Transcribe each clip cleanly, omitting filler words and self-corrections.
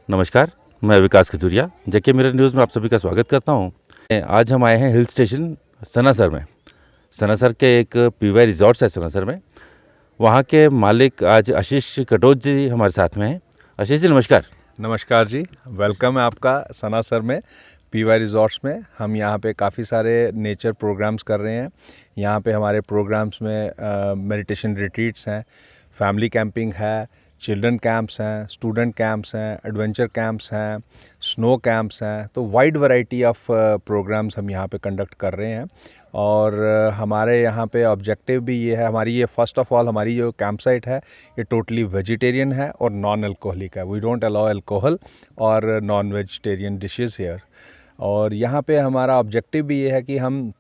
नमस्कार, मैं विकास खजूरिया, जेके mirror news में आप सभी का स्वागत करता हूँ। आज हम आए हैं हिल स्टेशन सनासर में। सनासर के एक पीवाई रिज़ॉर्ट्स है सनासर में। वहाँ के मालिक आज आशीष कटोच जी हमारे साथ में हैं। आशीष जी नमस्कार। नमस्कार जी, वेलकम है आपका सनासर में पीवाई रिजॉर्ट्स में। हम यहाँ पे काफ़ी सारे नेचर प्रोग्राम्स कर रहे हैं। यहाँ पे हमारे प्रोग्राम्स में मेडिटेशन रिट्रीट्स हैं, फैमिली कैंपिंग है, चिल्ड्रन कैंप्स हैं, स्टूडेंट कैंप्स हैं, एडवेंचर कैंप्स हैं, स्नो कैंप्स हैं। तो वाइड वैरायटी ऑफ प्रोग्राम्स हम यहाँ पे कंडक्ट कर रहे हैं। और हमारे यहाँ पे ऑब्जेक्टिव भी ये है, हमारी ये फर्स्ट ऑफ ऑल हमारी जो कैंप साइट है ये टोटली वेजिटेरियन है और नॉन अल्कोहलिक है। वी डोंट अलाउ अल्कोहल और नॉन वेजिटेरियन डिशेस हियर। और यहाँ पे हमारा ऑब्जेक्टिव भी ये है कि हम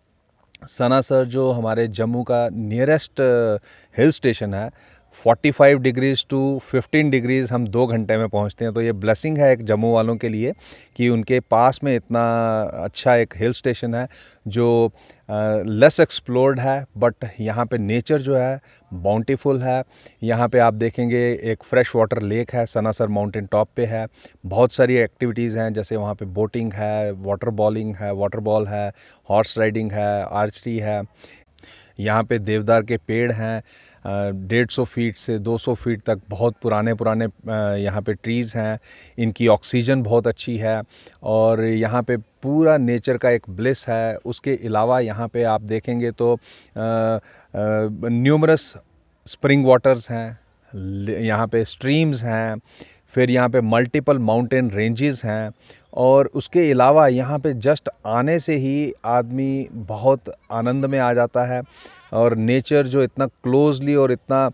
सनासर जो हमारे जम्मू का नियरेस्ट हिल स्टेशन है, 45 डिग्रीज़ टू 15 डिग्रीज़ हम 2 घंटे में पहुंचते हैं। तो ये ब्लेसिंग है एक जम्मू वालों के लिए कि उनके पास में इतना अच्छा एक हिल स्टेशन है जो लेस एक्सप्लोर्ड है, बट यहाँ पे नेचर जो है बाउंटीफुल है। यहाँ पे आप देखेंगे एक फ्रेश वाटर लेक है, सनासर माउंटेन टॉप पे है। बहुत सारी एक्टिविटीज़ हैं, जैसे वहाँ पे बोटिंग है, वाटर बॉलिंग है, वाटर बॉल है, हॉर्स राइडिंग है, आर्चरी है। यहाँ पे देवदार के पेड़ हैं, 150 फीट से 200 फीट तक बहुत पुराने पुराने यहाँ पे ट्रीज़ हैं। इनकी ऑक्सीजन बहुत अच्छी है और यहाँ पे पूरा नेचर का एक ब्लिस है। उसके अलावा यहाँ पे आप देखेंगे तो न्यूमरस स्प्रिंग वाटर्स हैं, यहाँ पे स्ट्रीम्स हैं, फिर यहाँ पे मल्टीपल माउंटेन रेंजेस हैं। और उसके अलावा यहाँ पे जस्ट आने से ही आदमी बहुत आनंद में आ जाता है। और नेचर जो इतना क्लोजली और इतना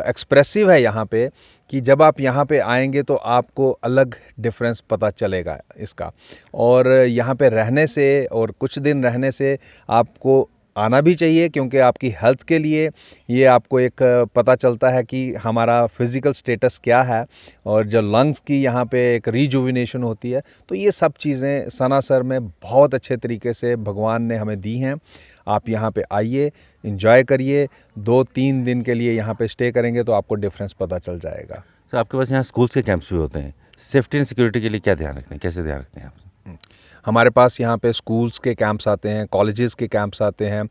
एक्सप्रेसिव है यहाँ पे कि जब आप यहाँ पे आएंगे तो आपको अलग डिफरेंस पता चलेगा इसका। और यहाँ पे रहने से और कुछ दिन रहने से आपको आना भी चाहिए, क्योंकि आपकी हेल्थ के लिए ये आपको एक पता चलता है कि हमारा फिज़िकल स्टेटस क्या है और जो लंग्स की यहाँ पे एक रिजुविनेशन होती है। तो ये सब चीज़ें सनासर में बहुत अच्छे तरीके से भगवान ने हमें दी हैं। आप यहाँ पे आइए, एंजॉय करिए। 2-3 दिन के लिए यहाँ पे स्टे करेंगे तो आपको डिफरेंस पता चल जाएगा। तो आपके पास यहाँ स्कूल्स के कैंप्स भी होते हैं। सेफ्टी एंड सिक्योरिटी के लिए क्या ध्यान रखते हैं, कैसे ध्यान रखते हैं आप? हमारे पास यहाँ पे स्कूल्स के कैंप्स आते हैं, कॉलेजेस के कैंप्स आते हैं,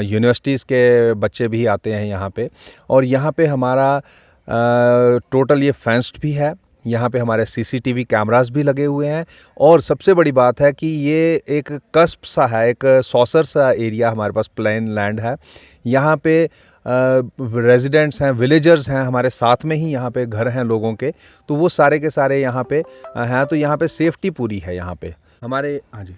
यूनिवर्सिटीज़ के बच्चे भी आते हैं यहाँ पे। और यहाँ पे हमारा टोटल ये फेंस्ड भी है। यहाँ पे हमारे सीसीटीवी कैमरास भी लगे हुए हैं। और सबसे बड़ी बात है कि ये एक कस्प सा है, एक सॉसर सा एरिया हमारे पास, प्लेन लैंड है। यहाँ पे रेजिडेंट्स हैं, विलेजर्स हैं, हमारे साथ में ही यहाँ पे घर हैं लोगों के। तो वो सारे के सारे यहाँ पे हैं। तो यहाँ पे सेफ्टी पूरी है यहाँ पे हमारे। हाँ जी,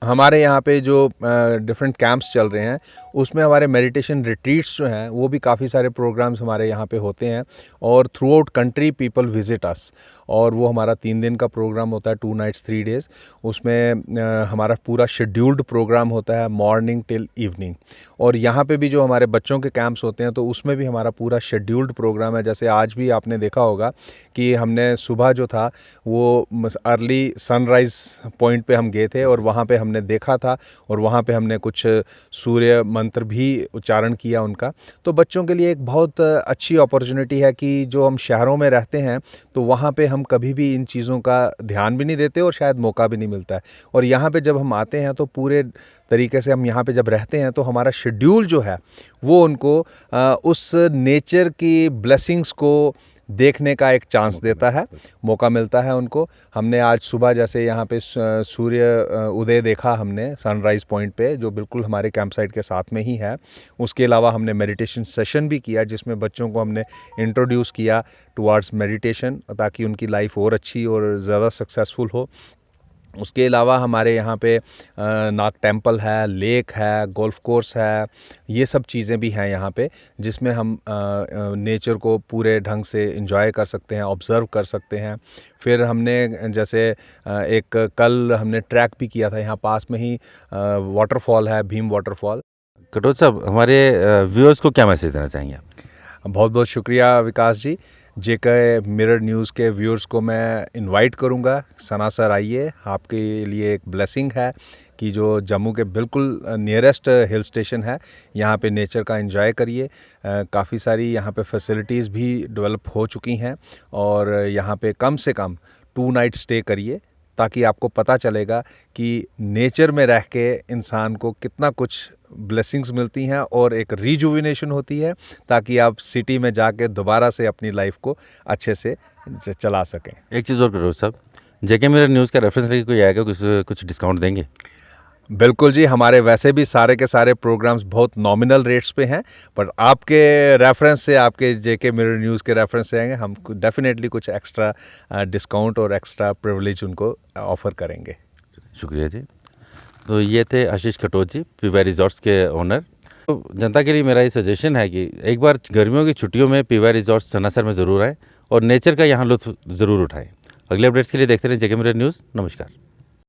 हमारे यहाँ पे जो डिफरेंट कैंप्स चल रहे हैं उसमें हमारे मेडिटेशन रिट्रीट्स जो हैं वो भी काफ़ी सारे प्रोग्राम्स हमारे यहाँ पे होते हैं। और through out country people visit us. और वो हमारा 3 दिन का प्रोग्राम होता है, 2 नाइट्स 3 डेज़। उसमें हमारा पूरा शेड्यूल्ड प्रोग्राम होता है, मॉर्निंग टिल इवनिंग। और यहाँ पे भी जो हमारे बच्चों के कैंप्स होते हैं तो उसमें भी हमारा पूरा शेड्यूल्ड प्रोग्राम है। जैसे आज भी आपने देखा होगा कि हमने सुबह जो था वो अर्ली सनराइज़ पॉइंट पे हम गए थे और वहाँ पे हमने देखा था और वहाँ पे हमने कुछ सूर्य मंत्र भी उच्चारण किया उनका। तो बच्चों के लिए एक बहुत अच्छी अपॉर्चुनिटी है कि जो हम शहरों में रहते हैं तो वहाँ पे हम कभी भी इन चीज़ों का ध्यान भी नहीं देते और शायद मौका भी नहीं मिलता है। और यहाँ पे जब हम आते हैं तो पूरे तरीके से हम यहाँ पे जब रहते हैं तो हमारा शेड्यूल जो है वो उनको उस नेचर की ब्लेसिंग्स को देखने का एक चांस देता है, मौका मिलता है उनको। हमने आज सुबह जैसे यहाँ पे सूर्य उदय देखा हमने सनराइज़ पॉइंट पे, जो बिल्कुल हमारे कैंप साइट के साथ में ही है। उसके अलावा हमने मेडिटेशन सेशन भी किया जिसमें बच्चों को हमने इंट्रोड्यूस किया टुवार्ड्स मेडिटेशन, ताकि उनकी लाइफ और अच्छी और ज़्यादा सक्सेसफुल हो। उसके अलावा हमारे यहाँ पे नाग टेम्पल है, लेक है, गोल्फ कोर्स है, ये सब चीज़ें भी हैं यहाँ पे, जिसमें हम नेचर को पूरे ढंग से एंजॉय कर सकते हैं, ऑब्ज़र्व कर सकते हैं। फिर हमने जैसे एक कल हमने ट्रैक भी किया था, यहाँ पास में ही वाटरफॉल है, भीम वाटरफॉल। कटोच साहब, हमारे व्यूअर्स को क्या मैसेज देना चाहेंगे आप? बहुत बहुत शुक्रिया विकास जी। जेके मिरर न्यूज़ के व्यूअर्स को मैं इनवाइट करूंगा, सनासर आइए। आपके लिए एक ब्लेसिंग है कि जो जम्मू के बिल्कुल नियरेस्ट हिल स्टेशन है, यहाँ पे नेचर का एंजॉय करिए। काफ़ी सारी यहाँ पे फैसिलिटीज़ भी डेवलप हो चुकी हैं और यहाँ पे कम से कम 2 नाइट स्टे करिए, ताकि आपको पता चलेगा कि नेचर में रह के इंसान को कितना कुछ ब्लेसिंग्स मिलती हैं और एक रिजुविनेशन होती है, ताकि आप सिटी में जाके दोबारा से अपनी लाइफ को अच्छे से चला सकें। एक चीज़ और करो साहब, जेके मिरर न्यूज़ का रेफरेंस लेके कोई आएगा, कुछ डिस्काउंट देंगे? बिल्कुल जी, हमारे वैसे भी सारे के सारे प्रोग्राम्स बहुत नॉमिनल रेट्स पे हैं, पर आपके रेफरेंस से, आपके जेके मिरर न्यूज़ के रेफरेंस से आएंगे, हम डेफिनेटली कुछ एक्स्ट्रा डिस्काउंट और एक्स्ट्रा प्रिविलेज उनको ऑफ़र करेंगे। शुक्रिया जी। तो ये थे आशीष खटोच जी, पीवाई रिजॉर्ट्स के ओनर। तो जनता के लिए मेरा ये सजेशन है कि एक बार गर्मियों की छुट्टियों में पीवाई रिजॉर्ट्स सनासर में ज़रूर आएँ और नेचर का यहाँ लुत्फ़ ज़रूर उठाएँ। अगले अपडेट्स के लिए देखते रहें जेके मिरर न्यूज़। नमस्कार।